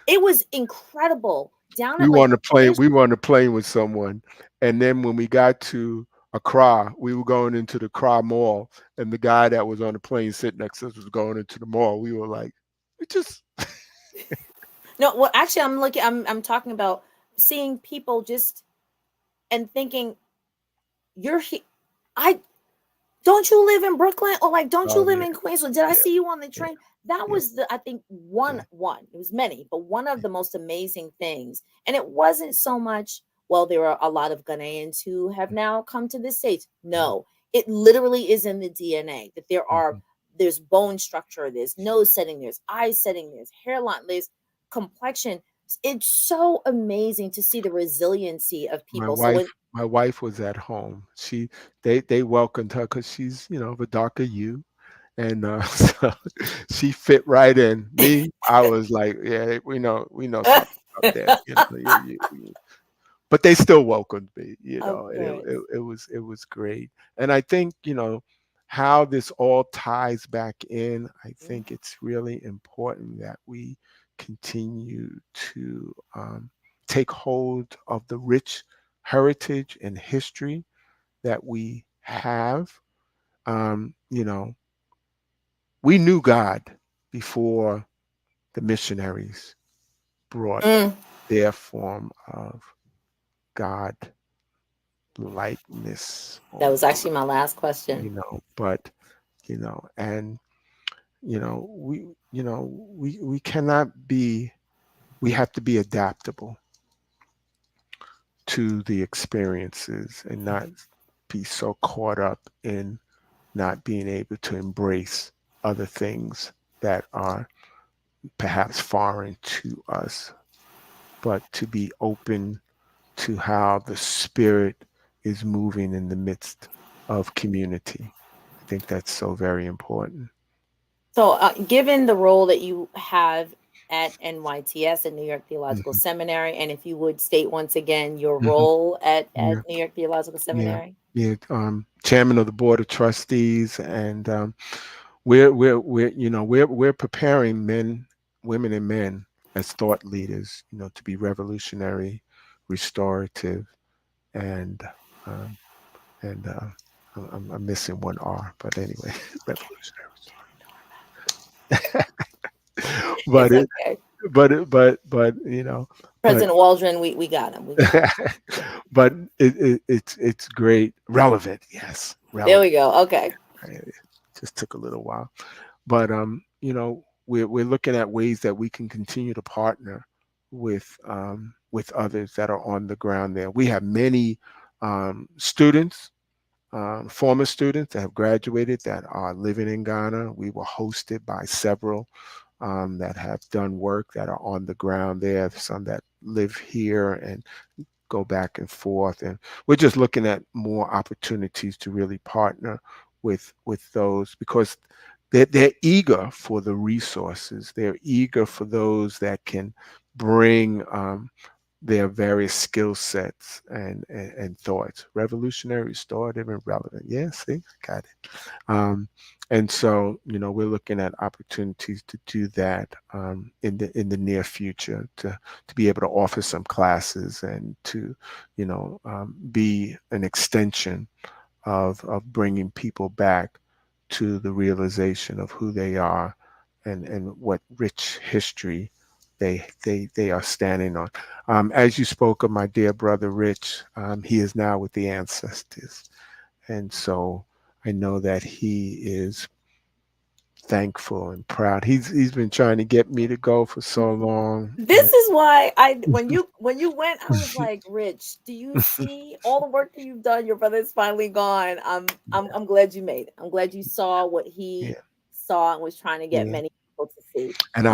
It was incredible. Down we at were like on a plane. Fish. We were on a plane with someone, and then when we got to Accra, we were going into the Accra Mall, and the guy that was on the plane sitting next to us was going into the mall. We were like, we just No, well, actually, I'm talking about seeing people just and thinking, you're here. I Don't you live in Brooklyn? Or like, don't you oh live yeah, in Queens? Or did I yeah, see you on the yeah, train? That yeah, was I think one. It was many, but one of yeah, the most amazing things. And it wasn't so much, well, there are a lot of Ghanaians who have now come to this state. mhm, No, it literally is in the DNA that mhm. there's bone structure, there's nose setting, there's eye setting, there's hairline, there's complexion. It's so amazing to see the resiliency of My people. So wife, when my wife was at home. They welcomed her because she's of a darker hue, and so she fit right in. Me, I was like, yeah, we know something up there. But they still welcomed me. of course. It was great, and I think how this all ties back in. I think it's really important that we continue to take hold of the rich heritage and history that we have. We knew God before the missionaries brought Mm, their form of God likeness that on was actually my last question. but and we cannot be. We have to be adaptable to the experiences and not be so caught up in not being able to embrace other things that are perhaps foreign to us, but to be open to how the spirit is moving in the midst of community. I think that's so very important. So, given the role that you have at NYTS at New York Theological Hmm. Seminary, and if you would state once again your Hmm. role Yeah, at New York Theological yeah, Seminary. yeah. Chairman of the board of trustees, and we're preparing men, women, and men as thought leaders, to be revolutionary, restorative, and um, I'm missing one R, but anyway, revolutionary. It's but it, okay. but but President Waldron, we got him. We got him. but it's great, relevant. Yes, There relevant. we go. Okay. It just took a little while, but we're looking at ways that we can continue to partner with others that are on the ground there. We have many students, former students that have graduated that are living in Ghana. We were hosted by several that have done work that are on the ground there, some that live here and go back and forth. And we're just looking at more opportunities to really partner with those because they're eager for the resources. They're eager for those that can bring their various skill sets and thoughts. Revolutionary, restorative, and relevant. Yeah, see, got it. And so, we're looking at opportunities to do that in the near future to be able to offer some classes and to, be an extension of bringing people back to the realization of who they are and what rich history they are standing on. As you spoke of my dear brother Rich, he is now with the ancestors, and so I know that he is thankful and proud. He's been trying to get me to go for so long. This is why when you went, I was like, Rich, do you see all the work that you've done? Your brother is finally gone. I'm glad you made it. I'm glad you saw what he Yeah, saw and was trying to get yeah. many people to see. Here's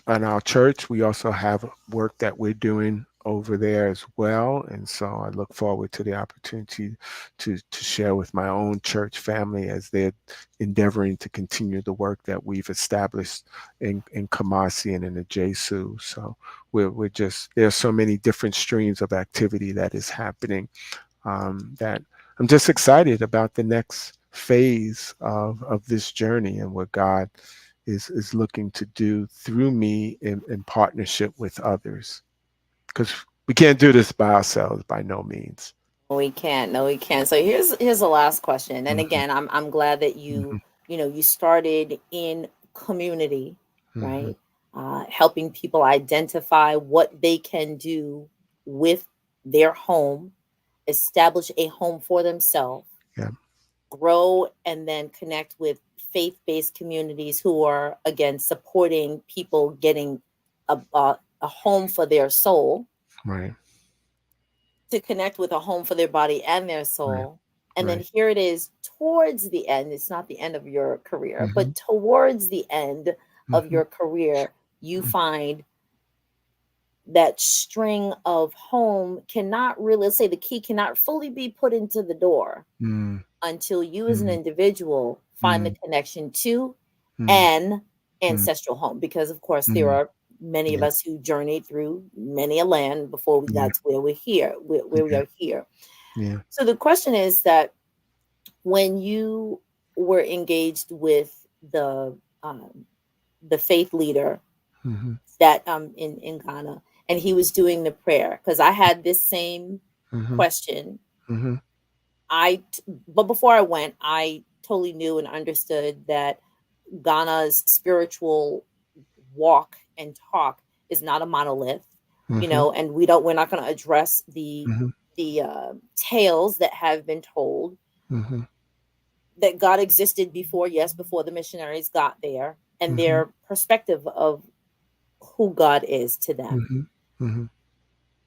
And our church, we also have work that we're doing over there as well. And so I look forward to the opportunity to share with my own church family as they're endeavoring to continue the work that we've established in Kamasi and in the Jesu. So we're just there's so many different streams of activity that is happening that I'm just excited about the next phase of this journey and what God is looking to do through me in partnership with others. Because we can't do this by ourselves by no means. we can't. No, we can't. So here's the last question. And Hmm. again, I'm glad that Hmm. you started in community, Hmm. right? Helping people identify what they can do with their home, establish a home for themselves, Yeah, grow, and then connect with faith-based communities who are again supporting people getting a home for their soul, right, to connect with a home for their body and their right, soul. And then right. here it is towards the end. It's not the end of your career, Hmm. but towards the end of Hmm. your career, you find that string of home cannot really, let's say the key cannot fully be put into the door Mm, until you as an mm, individual find the mm, connection to mm, an mm, ancestral home. Because of course there mm. are many of Yeah, us who journeyed through many a land before we yeah, got to where we're here, where we yeah, are here. yeah. So the question is that when you were engaged with um, the faith leader Hmm. that in Ghana, and he was doing the prayer, because I had this same Hmm. question. Hmm. But before I went, I totally knew and understood that Ghana's spiritual walk and talk is not a monolith, Hmm. and we're not going to address the Hmm. tales that have been told. Hmm. that God existed before, yes, before the missionaries got there, and Mhm. their perspective of who God is to them. Mhm. Mhm.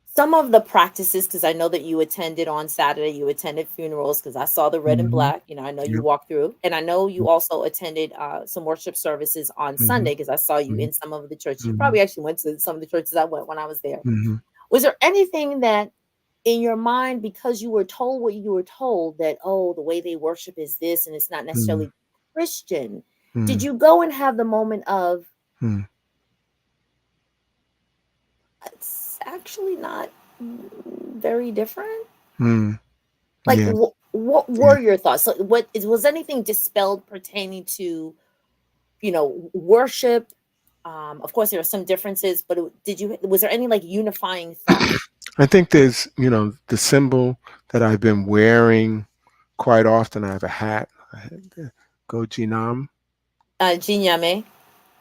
Some of the practices, because I know that you attended on Saturday, you attended funerals, because I saw the red and Mhm. black, I know you Yep. walked through, and I know you also attended some worship services on Mhm. Sunday, because I saw you Mhm. in some of the churches. You Mhm. probably actually went to some of the churches I went when I was there. Mhm. Was there anything that in your mind, because you were told what you were told, that, oh, the way they worship is this and it's not Mhm. necessarily Christian, did Mhm. you go and have the moment of, Mhm. it's actually not very different? Mhm. Like, Yeah. what Yeah. were your thoughts? So was anything dispelled pertaining to, worship? Of course, there are some differences, but was there any like unifying thought? I think there's, the symbol that I've been wearing quite often. I have a hat. I had the Go Jinam, Jinyame,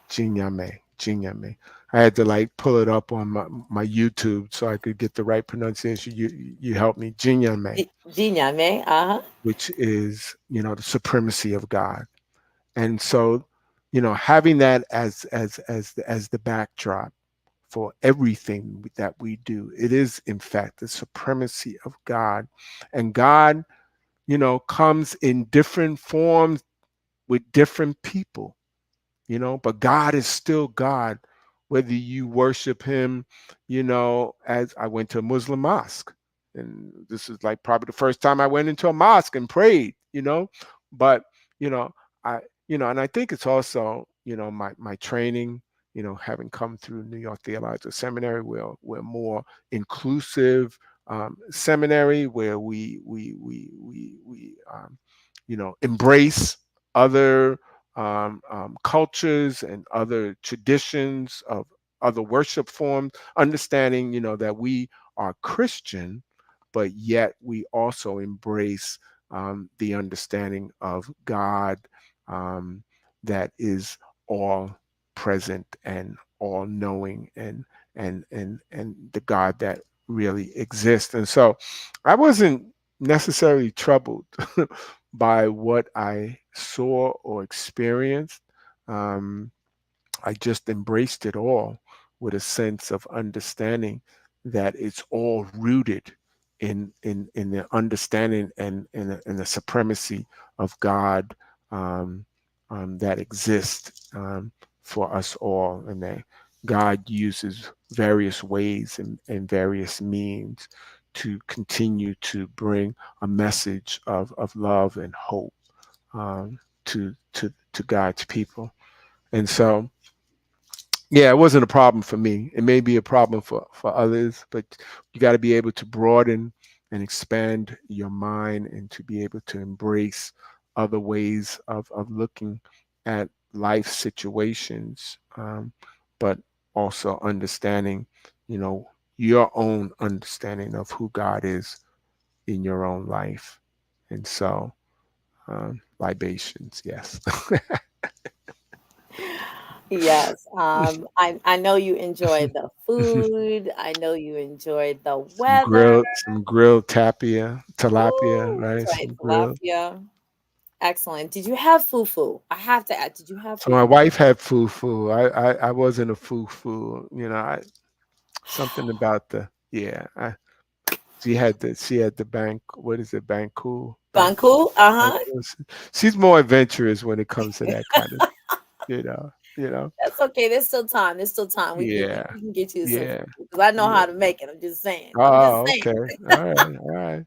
Jinyame, Jinyame. I had to like pull it up on my YouTube so I could get the right pronunciation. You helped me, Jinyame, Jinyame, which is, the supremacy of God. And so, having that as the backdrop for everything that we do, it is in fact the supremacy of God. And God, comes in different forms with different people, but God is still God, whether you worship him, as I went to a Muslim mosque. And this is like probably the first time I went into a mosque and prayed, but, you know, I, and I think it's also, my training, having come through New York Theological Seminary, we're more inclusive seminary where we embrace other cultures and other traditions of other worship forms, understanding, that we are Christian, but yet we also embrace the understanding of God um, that is all present and all knowing and the God that really exists. And so I wasn't necessarily troubled by what I saw or experienced. Um, I just embraced it all with a sense of understanding that it's all rooted in the understanding and in the supremacy of God um, that exists for us all, and that God uses various ways and various means to continue to bring a message of love and hope to God's people. And so, yeah, it wasn't a problem for me. It may be a problem for others, but you got to be able to broaden and expand your mind and to be able to embrace other ways of looking at life situations, but also understanding, your own understanding of who God is in your own life. And so, libations, yes. Yes. I know you enjoyed the food. I know you enjoyed the weather. Some grilled tilapia, Ooh, right? that's right, Some grilled. tilapia. Excellent. Did you have fufu? I have to add, did you have So my fufu? wife had fufu. I wasn't a fufu. Something about the. She had the bank. What is it? Banku? Uh-huh. Banku. She's more adventurous when it comes to that kind of. You know. You know. That's okay. There's still time. There's still time. We can Yeah. we can get you some Yeah. food because I know Yeah. how to make it. I'm just saying. I'm just Oh, saying. okay. All right. All right.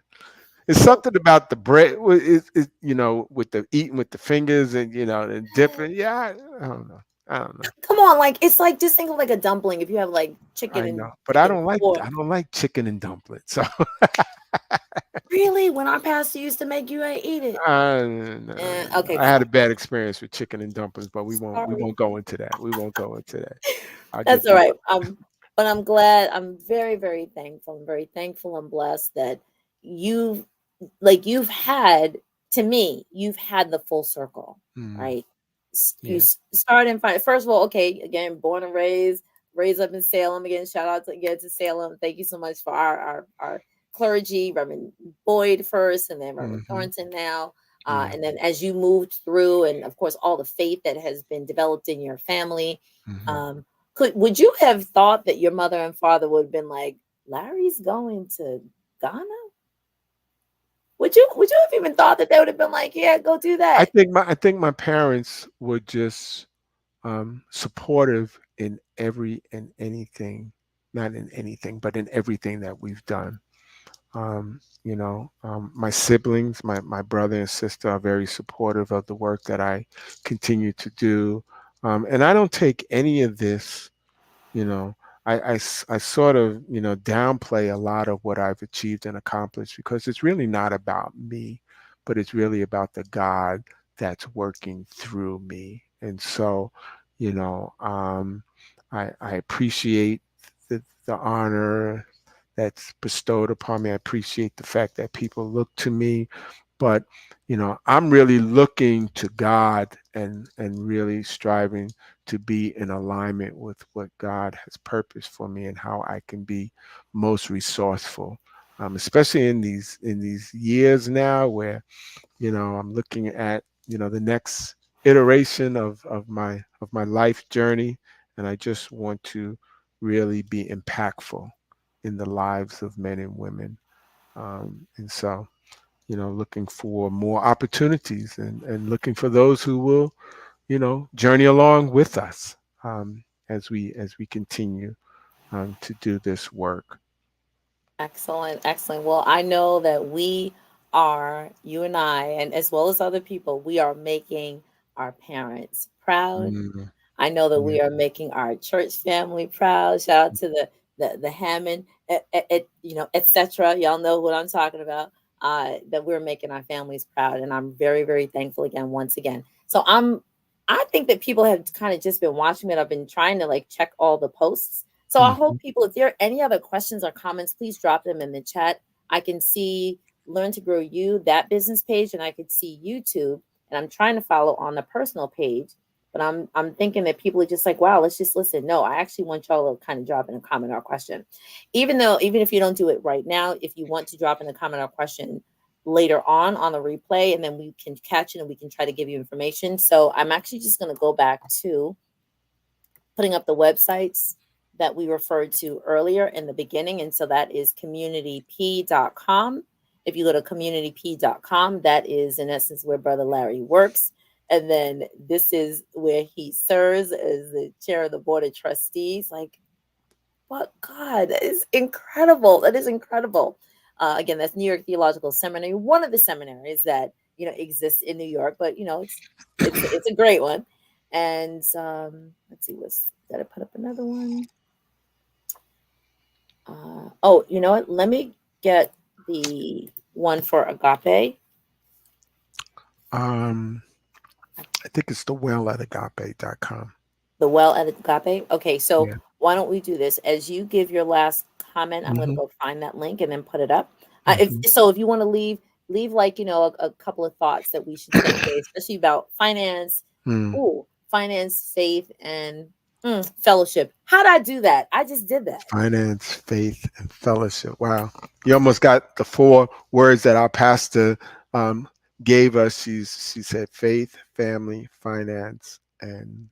It's something about the bread. With the eating with the fingers and and dipping. Yeah, I don't know. I don't know. Come on, like it's like just think of like a dumpling if you have like chicken I and know, but I chicken don't like or I don't like chicken and dumplings. So really when our pastor used to make you ain't eat it. Okay, I had a fine. bad experience with chicken and dumplings, but we Sorry. won't go into that. We won't go into that. I'll That's just all leave right. it. But I'm glad. I'm very, very thankful. I'm very thankful and blessed that you've you've had to me, you've had the full circle, Mm, right? yeah. Start and find first of all, okay, again, born and raised up in Salem. Again, shout out again to Salem. Thank you so much for our clergy, Reverend Boyd first, and then Reverend Hmm. Thornton now. Yeah. And then as you moved through, and of course, all the faith that has been developed in your family, Hmm. um, would you have thought that your mother and father would have been like, Larry's going to Ghana? Would you have even thought that they would have been like, yeah, go do that? I think my parents were just supportive in every and anything, not in anything, but in everything that we've done. My siblings, my brother and sister are very supportive of the work that I continue to do. And I don't take any of this, you know, I sort of, downplay a lot of what I've achieved and accomplished because it's really not about me, but it's really about the God that's working through me. And so, you know, um, I appreciate the honor that's bestowed upon me. I appreciate the fact that people look to me, but I'm really looking to God and really striving to be in alignment with what God has purposed for me and how I can be most resourceful, especially in these years now where I'm looking at the next iteration of my life journey, and I just want to really be impactful in the lives of men and women. And so, looking for more opportunities and looking for those who will, journey along with us as we continue to do this work. Excellent, excellent. Well, I know that we are, you and I, and as well as other people, we are making our parents proud. Mm, I know that yeah. we are making our church family proud. Shout out to the Hammond, etc. Y'all know what I'm talking about. That we're making our families proud, and I'm very, very thankful again, once again. So I think that people have kind of just been watching it. I've been trying to like check all the posts. So I hope Mhm. people, if there are any other questions or comments, please drop them in the chat. I can see Learn to Grow You, that business page, and I could see YouTube. And I'm trying to follow on the personal page, but I'm thinking that people are just like, wow, let's just listen. No, I actually want y'all to kind of drop in a comment or question. Even if you don't do it right now, if you want to drop in a comment or question later on the replay, and then we can catch it and we can try to give you information. So I'm actually just going to go back to putting up the websites that we referred to earlier in the beginning. And so that is communityp.com. If you go to communityp.com, that is in essence where Brother Larry works. And then this is where he serves as the chair of the board of trustees. Like, what God, that is incredible. That is incredible. Again, that's New York Theological Seminary, one of the seminaries that exists in New York, but it's a great one. And let's see, what's did I put up another one? Oh, you know what? Let me get the one for Agape. Um, I think it's the well at agape.com. The well at Agape. Okay, so Yeah. why don't we do this? As you give your last comment, I'm going to Hmm. go find that link and then put it up. If Hmm. so, if you want to leave like a couple of thoughts that we should take away, especially about finance. Mm. Ooh, finance, faith, and fellowship. How did I do that? I just did that. Finance, faith, and fellowship. Wow. You almost got the four words that our pastor um, gave us. She said faith, family, finance, and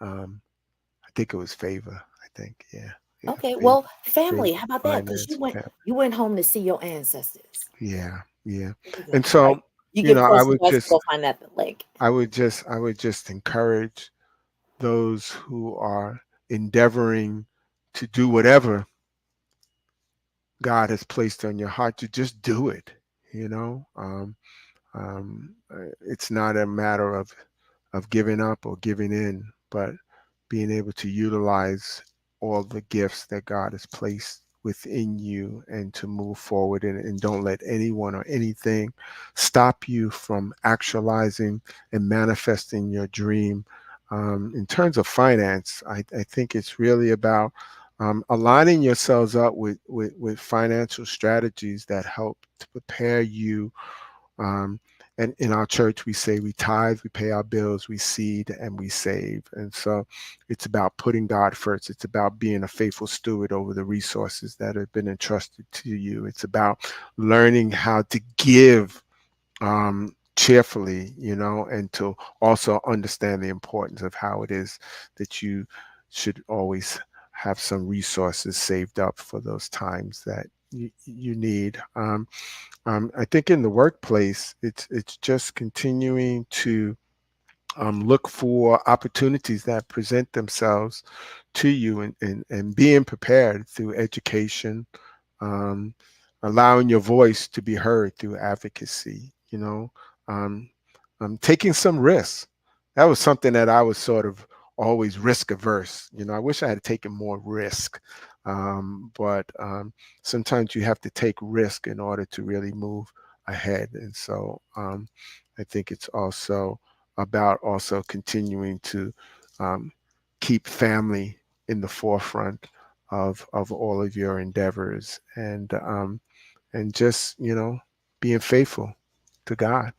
um, I think it was favor. I think. Yeah. Yeah. Okay, Faith, well, family. faith, How about that? Because finance, family. you went home to see your ancestors. Yeah. Yeah. Look at And that. All right, so, you give I credit would to us to just go find that link. I would just encourage those who are endeavoring to do whatever God has placed on your heart to just do it. It's not a matter of giving up or giving in, but being able to utilize all the gifts that God has placed within you and to move forward and don't let anyone or anything stop you from actualizing and manifesting your dream. In terms of finance, I think it's really about aligning yourselves up with financial strategies that help to prepare you. Um, and in our church, we say we tithe, we pay our bills, we seed, and we save. And so it's about putting God first. It's about being a faithful steward over the resources that have been entrusted to you. It's about learning how to give cheerfully, and to also understand the importance of how it is that you should always have some resources saved up for those times that you need. I think in the workplace, it's just continuing to look for opportunities that present themselves to you, and being prepared through education, um, allowing your voice to be heard through advocacy, um, taking some risks. That was something that I was sort of always risk averse. I wish I had taken more risk. But sometimes you have to take risk in order to really move ahead. And so I think it's also about also continuing to um, keep family in the forefront of all of your endeavors, and just being faithful to God.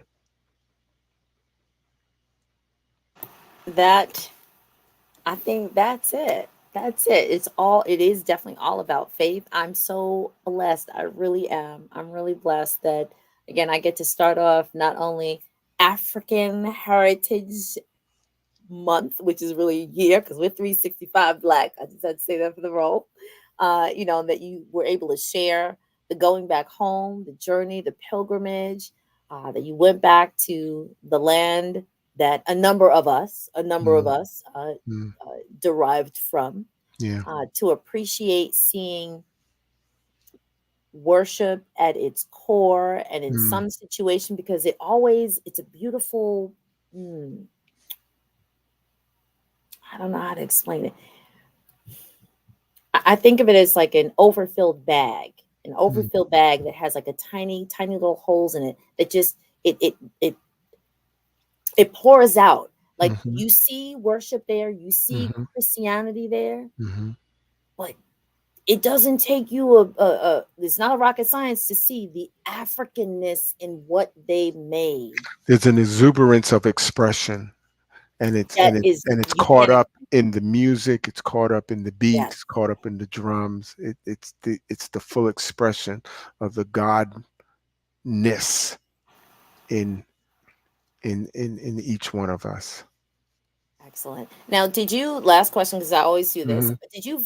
That I think that's it. That's it. It is definitely all about faith. I'm so blessed. I really am. I'm really blessed that, again, I get to start off not only African Heritage Month, which is really a year because we're 365 Black. I just had to say that for the role. That you were able to share the going back home, the journey, the pilgrimage, that you went back to the land that a number of Mm, us mm, derived from, yeah. to appreciate seeing worship at its core and in Mm, some situation, because it's a beautiful, mm, I don't know how to explain it. I think of it as like an mm, overfilled bag that has like a tiny, tiny little holes in it that just it it it it pours out. Like mhm, you see worship there, you see mhm, Christianity there, mhm. but it doesn't take you it's not a rocket science to see the Africanness in what they made. There's an exuberance of expression, and it's That and it's is, and it's you caught can't, up in the music. It's caught up in the beats. It's yes, caught up in the drums. It's the full expression of the godness in in each one of us. excellent. Now, did you, last question, because I always do this. Hmm. Did you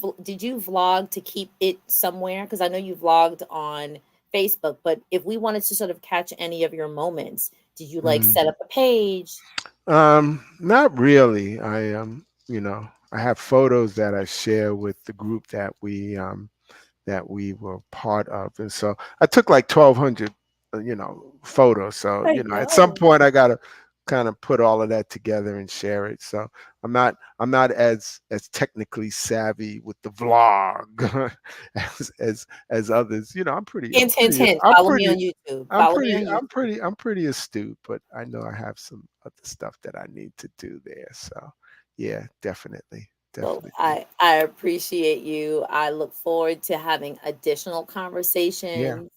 vlog to keep it somewhere? Because I know you vlogged on Facebook, but if we wanted to sort of catch any of your moments, did you like set up a page? Not really. I have photos that I share with the group that we were part of, and so I took like 1,200, photos. So I at some know. point I got to kind of put all of that together and share it. So I'm not as technically savvy with the vlog as others. I'm pretty I'm Hint, hint, pretty hint. I'm Follow me pretty on YouTube. I'm Follow me pretty on I'm YouTube. pretty I'm pretty astute, but I know I have some other stuff that I need to do there. So yeah, definitely, Well, definitely. I appreciate you. I look forward to having additional Yeah, conversations.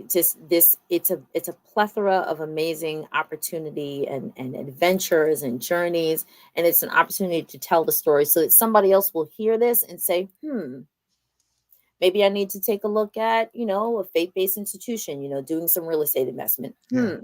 Just this, it's a plethora of amazing opportunity and adventures and journeys, and it's an opportunity to tell the story so that somebody else will hear this and say, maybe I need to take a look at, a faith-based institution, doing some real estate investment. yeah.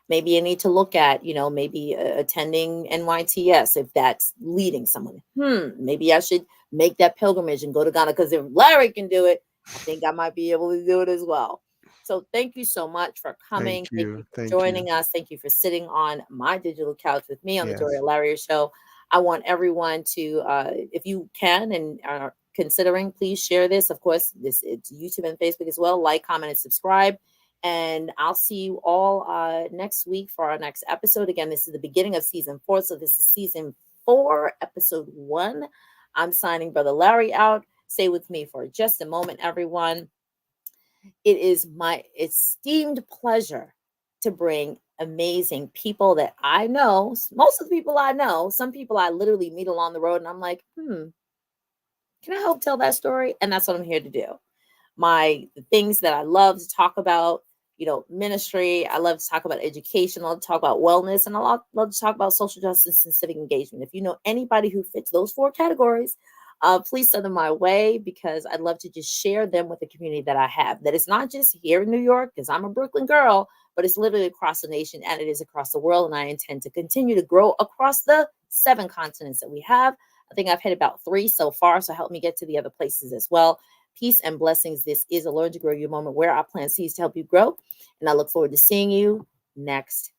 Maybe I need to look at, maybe attending NYTS if that's leading someone. Maybe I should make that pilgrimage and go to Ghana, because if Larry can do it, I think I might be able to do it as well. So thank you so much for coming. Thank Thank you you. for Thank you. joining us. Thank you for sitting on my digital couch with me on the Doria Yes. Larry Show. I want everyone to, if you can and are considering, please share this. Of course, it's YouTube and Facebook as well. Like, comment, and subscribe. And I'll see you all next week for our next episode. Again, this is the beginning of season 4. So this is season 4, episode 1. I'm signing Brother Larry out. Stay with me for just a moment, everyone. It is my esteemed pleasure to bring amazing people that I know. Most of the people I know, some people I literally meet along the road, and I'm like, can I help tell that story? And that's what I'm here to do. The things that I love to talk about, ministry. I love to talk about education. I love to talk about wellness, and I love to talk about social justice and civic engagement. If you know anybody who fits those 4 categories, please send them my way, because I'd love to just share them with the community that I have. That it's not just here in New York, because I'm a Brooklyn girl, but it's literally across the nation, and it is across the world. And I intend to continue to grow across the 7 continents that we have. I think I've hit about 3 so far, so help me get to the other places as well. Peace and blessings. This is a Learn to Grow Your moment, where I plant seeds to help you grow. And I look forward to seeing you next